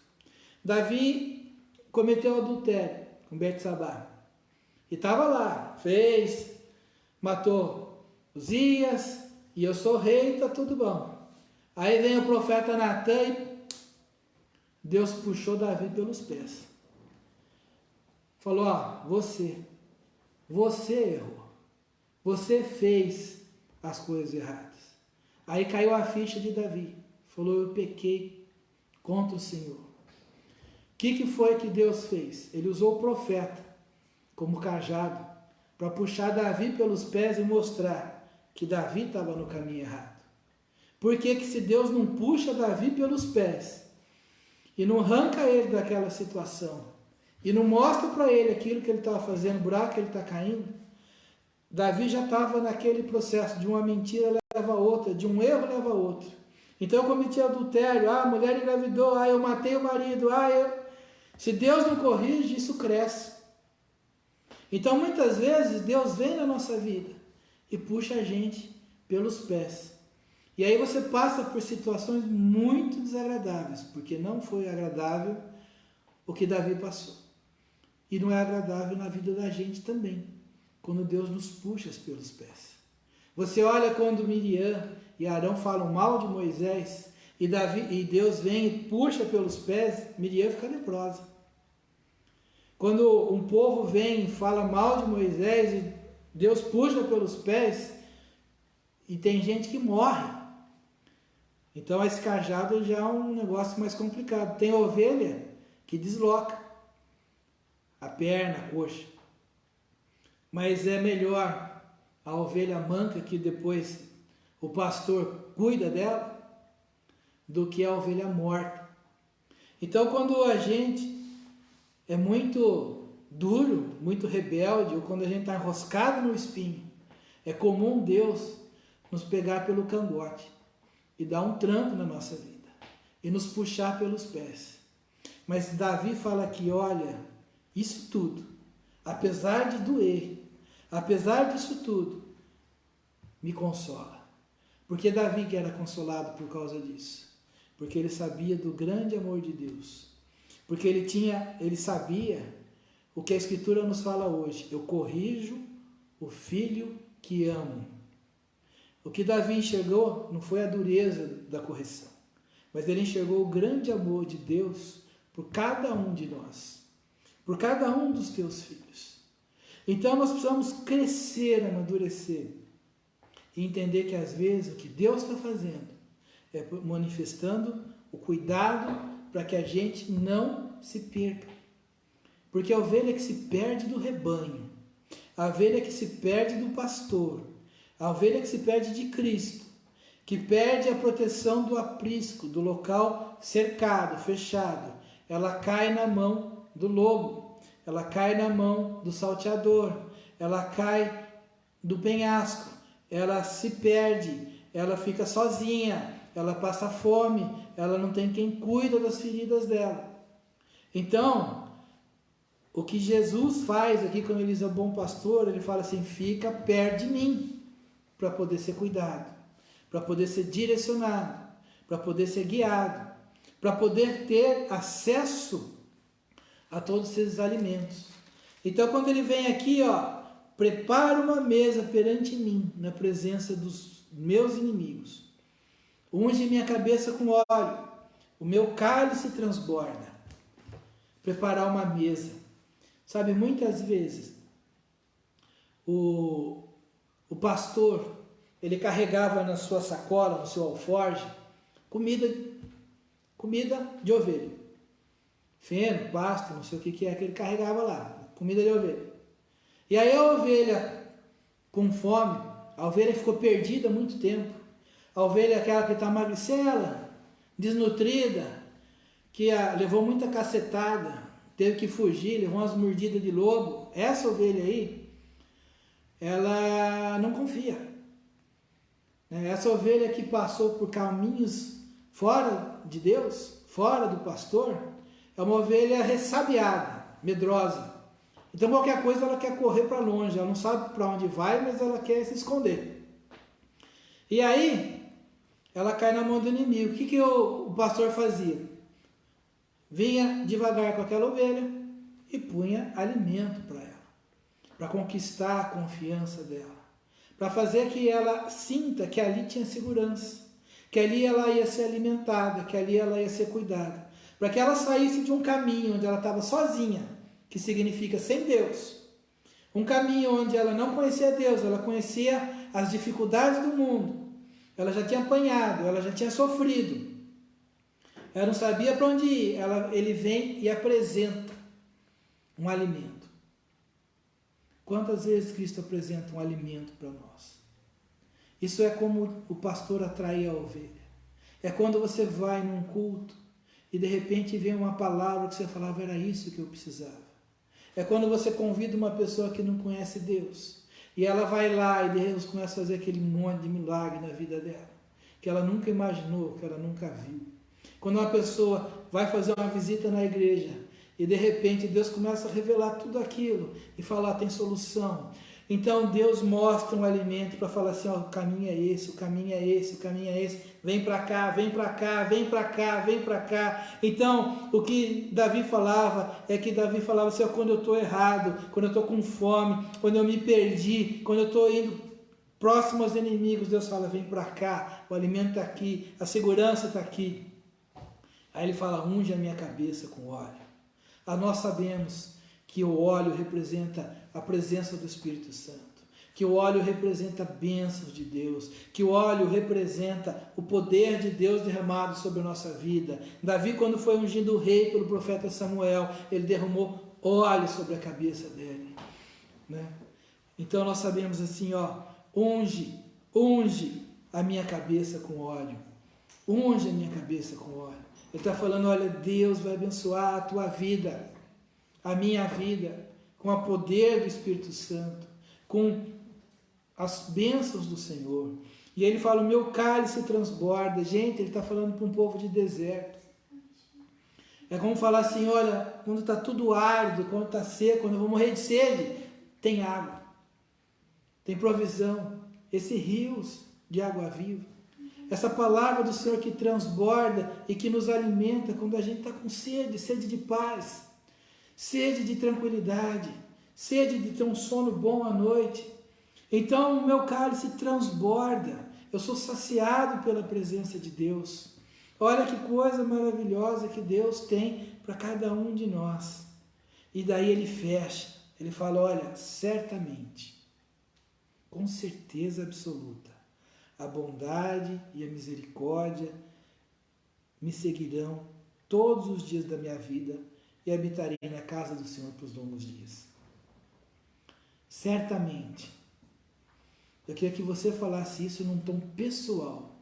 Davi cometeu adultério com Betsabá. E estava lá, matou Uzias, e eu sou rei, está tudo bom. Aí vem o profeta Natan e Deus puxou Davi pelos pés. Falou, você errou. Você fez as coisas erradas. Aí caiu a ficha de Davi. Falou, eu pequei contra o Senhor. O que foi que Deus fez? Ele usou o profeta como cajado para puxar Davi pelos pés e mostrar que Davi estava no caminho errado. Por que se Deus não puxa Davi pelos pés e não arranca ele daquela situação e não mostra para ele aquilo que ele estava fazendo, o buraco que ele está caindo, Davi já estava naquele processo de uma mentira leva a outra, de um erro leva a outro. Então eu cometi adultério, a mulher engravidou, eu matei o marido, Se Deus não corrige, isso cresce. Então muitas vezes Deus vem na nossa vida e puxa a gente pelos pés. E aí você passa por situações muito desagradáveis, porque não foi agradável o que Davi passou. E não é agradável na vida da gente também, quando Deus nos puxa pelos pés. Você olha quando Miriam e Arão falam mal de Moisés, e Deus vem e puxa pelos pés, Miriam fica leprosa. Quando um povo vem e fala mal de Moisés, e Deus puxa pelos pés, e tem gente que morre. Então esse cajado já é um negócio mais complicado. Tem ovelha que desloca a perna, a coxa. Mas é melhor a ovelha manca, que depois o pastor cuida dela, do que a ovelha morta. Então quando a gente é muito duro, muito rebelde, ou quando a gente está enroscado no espinho, é comum Deus nos pegar pelo cangote e dar um tranco na nossa vida e nos puxar pelos pés. Mas Davi fala aqui, olha, isso tudo, apesar de doer, apesar disso tudo, me consola. Porque Davi que era consolado por causa disso? Porque ele sabia do grande amor de Deus. Porque ele sabia o que a Escritura nos fala hoje. Eu corrijo o filho que amo. O que Davi enxergou não foi a dureza da correção, mas ele enxergou o grande amor de Deus por cada um de nós, por cada um dos teus filhos. Então nós precisamos crescer, amadurecer e entender que às vezes o que Deus está fazendo é manifestando o cuidado para que a gente não se perca. Porque a ovelha que se perde do rebanho, a ovelha que se perde do pastor, a ovelha que se perde de Cristo, que perde a proteção do aprisco, do local cercado, fechado, ela cai na mão do lobo, ela cai na mão do salteador, ela cai do penhasco, ela se perde, ela fica sozinha, ela passa fome, ela não tem quem cuida das feridas dela. Então, o que Jesus faz aqui quando ele diz ao bom pastor, ele fala assim, fica perto de mim, para poder ser cuidado, para poder ser direcionado, para poder ser guiado, para poder ter acesso a todos esses alimentos. Então quando ele vem aqui, prepara uma mesa perante mim, na presença dos meus inimigos, unge minha cabeça com óleo, o meu cálice transborda. Preparar uma mesa. Sabe, muitas vezes o pastor, ele carregava na sua sacola, no seu alforje, comida de ovelha. Feno, pasto, não sei o que é que ele carregava lá. Comida de ovelha. E aí a ovelha, com fome, a ovelha ficou perdida há muito tempo. A ovelha, aquela que está magricela, desnutrida, que levou muita cacetada, teve que fugir, levou umas mordidas de lobo. Essa ovelha aí, ela não confia. Essa ovelha que passou por caminhos fora de Deus, fora do pastor, é uma ovelha ressabiada, medrosa. Então qualquer coisa ela quer correr para longe, ela não sabe para onde vai, mas ela quer se esconder. E aí, ela cai na mão do inimigo. O que o pastor fazia? Vinha devagar com aquela ovelha e punha alimento para ela, para conquistar a confiança dela, para fazer que ela sinta que ali tinha segurança, que ali ela ia ser alimentada, que ali ela ia ser cuidada, para que ela saísse de um caminho onde ela estava sozinha, que significa sem Deus, um caminho onde ela não conhecia Deus, ela conhecia as dificuldades do mundo, ela já tinha apanhado, ela já tinha sofrido, ela não sabia para onde ir. Ele vem e apresenta um alimento. Quantas vezes Cristo apresenta um alimento para nós? Isso é como o pastor atrai a ovelha. É quando você vai num culto e de repente vem uma palavra que você falava, era isso que eu precisava. É quando você convida uma pessoa que não conhece Deus e ela vai lá e Deus começa a fazer aquele monte de milagre na vida dela, que ela nunca imaginou, que ela nunca viu. Quando uma pessoa vai fazer uma visita na igreja e de repente Deus começa a revelar tudo aquilo e falar, tem solução. Então Deus mostra um alimento para falar assim, ó, o caminho é esse, o caminho é esse, o caminho é esse, vem para cá, vem para cá, vem para cá, vem para cá. Então o que Davi falava assim, ó, quando eu estou errado, quando eu estou com fome, quando eu me perdi, quando eu estou indo próximo aos inimigos, Deus fala, vem para cá, o alimento está aqui, a segurança está aqui. Aí ele fala, unge a minha cabeça com óleo. Nós sabemos que o óleo representa a presença do Espírito Santo, que o óleo representa bênçãos de Deus, que o óleo representa o poder de Deus derramado sobre a nossa vida. Davi, quando foi ungido rei pelo profeta Samuel, ele derramou óleo sobre a cabeça dele, né? Então nós sabemos assim, ó, unge a minha cabeça com óleo, unge a minha cabeça com óleo. Ele está falando, olha, Deus vai abençoar a tua vida, a minha vida, com o poder do Espírito Santo, com as bênçãos do Senhor. E ele fala, o meu cálice transborda. Gente, ele está falando para um povo de deserto. É como falar assim, olha, quando está tudo árido, quando está seco, quando eu vou morrer de sede, tem água, tem provisão, esses rios de água viva. Essa palavra do Senhor que transborda e que nos alimenta quando a gente está com sede de paz, sede de tranquilidade, sede de ter um sono bom à noite. Então o meu cálice transborda, eu sou saciado pela presença de Deus. Olha que coisa maravilhosa que Deus tem para cada um de nós. E daí ele fecha, ele fala, olha, certamente, com certeza absoluta, a bondade e a misericórdia me seguirão todos os dias da minha vida e habitarei na casa do Senhor por longos dias. Certamente. Eu queria que você falasse isso num tom pessoal.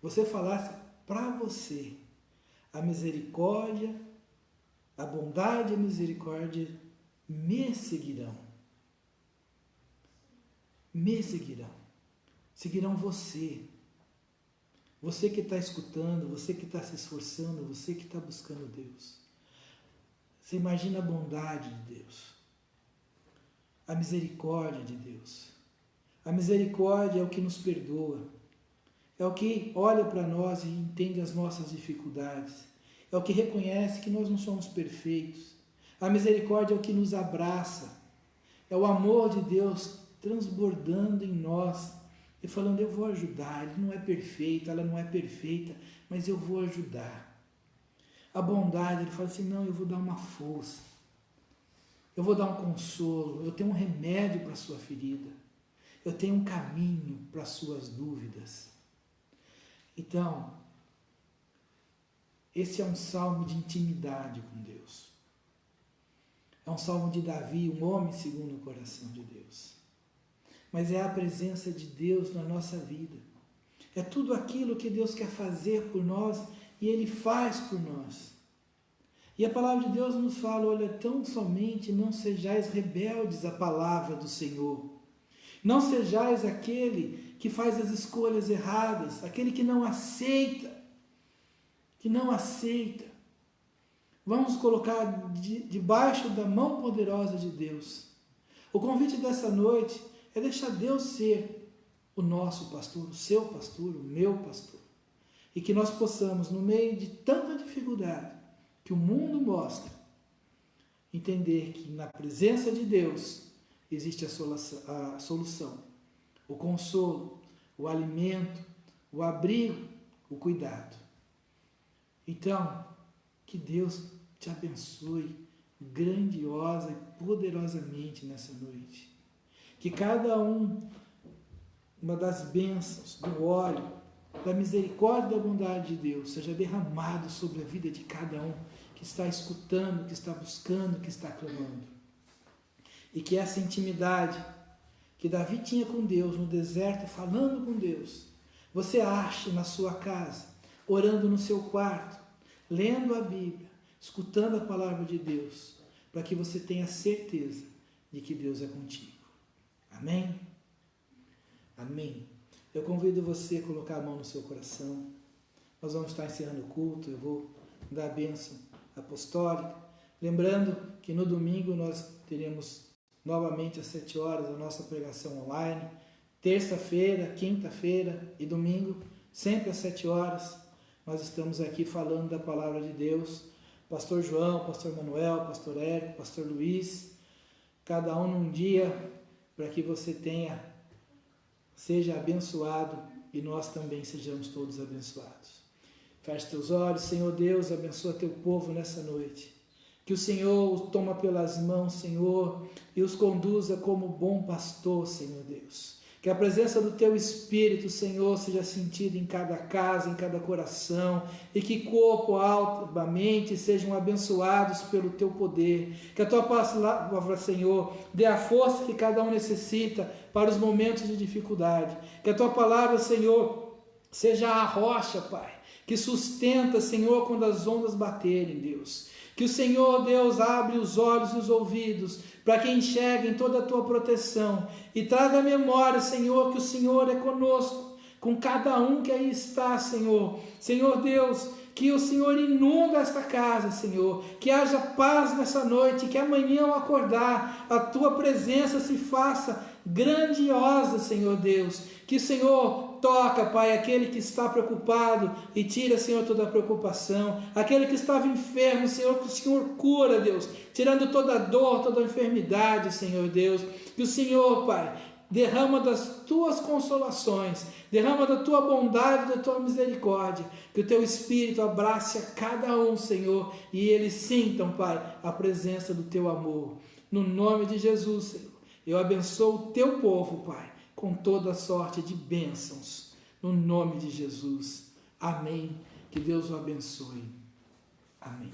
Você falasse para você. A misericórdia, a bondade e a misericórdia me seguirão. Me seguirão. Seguirão você. Você que está escutando, você que está se esforçando, você que está buscando Deus. Você imagina a bondade de Deus. A misericórdia de Deus. A misericórdia é o que nos perdoa. É o que olha para nós e entende as nossas dificuldades. É o que reconhece que nós não somos perfeitos. A misericórdia é o que nos abraça. É o amor de Deus transbordando em nós e falando, eu vou ajudar. Ele não é perfeito, ela não é perfeita, mas eu vou ajudar. A bondade, ele fala assim, não, eu vou dar uma força. Eu vou dar um consolo, eu tenho um remédio para a sua ferida. Eu tenho um caminho para as suas dúvidas. Então, esse é um salmo de intimidade com Deus. É um salmo de Davi, um homem segundo o coração de Deus. Mas é a presença de Deus na nossa vida. É tudo aquilo que Deus quer fazer por nós e Ele faz por nós. E a palavra de Deus nos fala, olha, tão somente não sejais rebeldes à palavra do Senhor. Não sejais aquele que faz as escolhas erradas, aquele que não aceita. Vamos colocar debaixo da mão poderosa de Deus. O convite dessa noite é deixar Deus ser o nosso pastor, o seu pastor, o meu pastor. E que nós possamos, no meio de tanta dificuldade que o mundo mostra, entender que na presença de Deus existe a solução, o consolo, o alimento, o abrigo, o cuidado. Então, que Deus te abençoe grandiosa e poderosamente nessa noite. Que cada uma das bênçãos, do óleo, da misericórdia e da bondade de Deus seja derramado sobre a vida de cada um que está escutando, que está buscando, que está clamando. E que essa intimidade que Davi tinha com Deus no deserto, falando com Deus, você ache na sua casa, orando no seu quarto, lendo a Bíblia, escutando a palavra de Deus, para que você tenha certeza de que Deus é contigo. Amém? Amém. Eu convido você a colocar a mão no seu coração. Nós vamos estar encerrando o culto, eu vou dar a bênção apostólica. Lembrando que no domingo nós teremos novamente às 7 horas a nossa pregação online. Terça-feira, quinta-feira e domingo, sempre às 7 horas, nós estamos aqui falando da palavra de Deus. Pastor João, Pastor Manuel, Pastor Érico, Pastor Luiz, cada um num dia, para que você seja abençoado e nós também sejamos todos abençoados. Feche teus olhos, Senhor Deus, abençoa teu povo nessa noite. Que o Senhor os toma pelas mãos, Senhor, e os conduza como bom pastor, Senhor Deus. Que a presença do Teu Espírito, Senhor, seja sentida em cada casa, em cada coração, e que corpo, alma, mente sejam abençoados pelo Teu poder. Que a Tua palavra, Senhor, dê a força que cada um necessita para os momentos de dificuldade. Que a Tua palavra, Senhor, seja a rocha, Pai, que sustenta, Senhor, quando as ondas baterem, Deus. Que o Senhor, Deus, abre os olhos e os ouvidos para que enxerguem toda a Tua proteção e traga à memória, Senhor, que o Senhor é conosco, com cada um que aí está, Senhor. Senhor Deus, que o Senhor inunda esta casa, Senhor, que haja paz nessa noite, que amanhã ao acordar a Tua presença se faça grandiosa, Senhor Deus. Que o Senhor toca, Pai, aquele que está preocupado e tira, Senhor, toda a preocupação. Aquele que estava enfermo, Senhor, que o Senhor cura, Deus, tirando toda a dor, toda a enfermidade, Senhor Deus. Que o Senhor, Pai, derrama das Tuas consolações, derrama da Tua bondade, da Tua misericórdia. Que o Teu Espírito abrace a cada um, Senhor, e eles sintam, Pai, a presença do Teu amor. No nome de Jesus, Senhor, eu abençoo o Teu povo, Pai, com toda sorte de bênçãos, no nome de Jesus. Amém. Que Deus o abençoe. Amém.